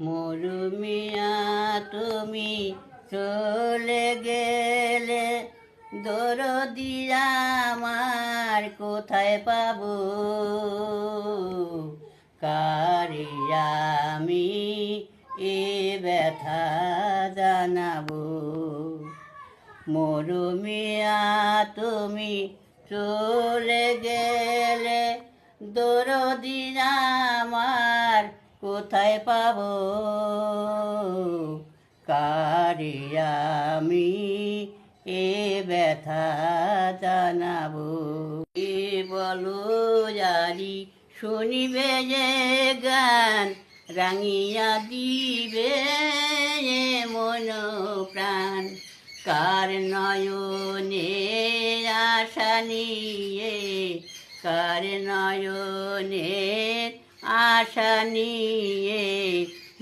মরুমিয়া তুমি চলে গেলে, দরদি আমার কোথায় পাবো? কারে আমি এ ব্যথা জানাবো? মরুমিয়া তুমি চলে গেলে, দরদি আমার কোথায় পাবো? কারে আমি এ ব্যথা জানাবো? এ বলো জারি শুনিবে যে গান, রাঙিয়া দিবে মন প্রাণ। কার নয়নে আশা নিয়ে, কার নয়নে আশা নিয়ে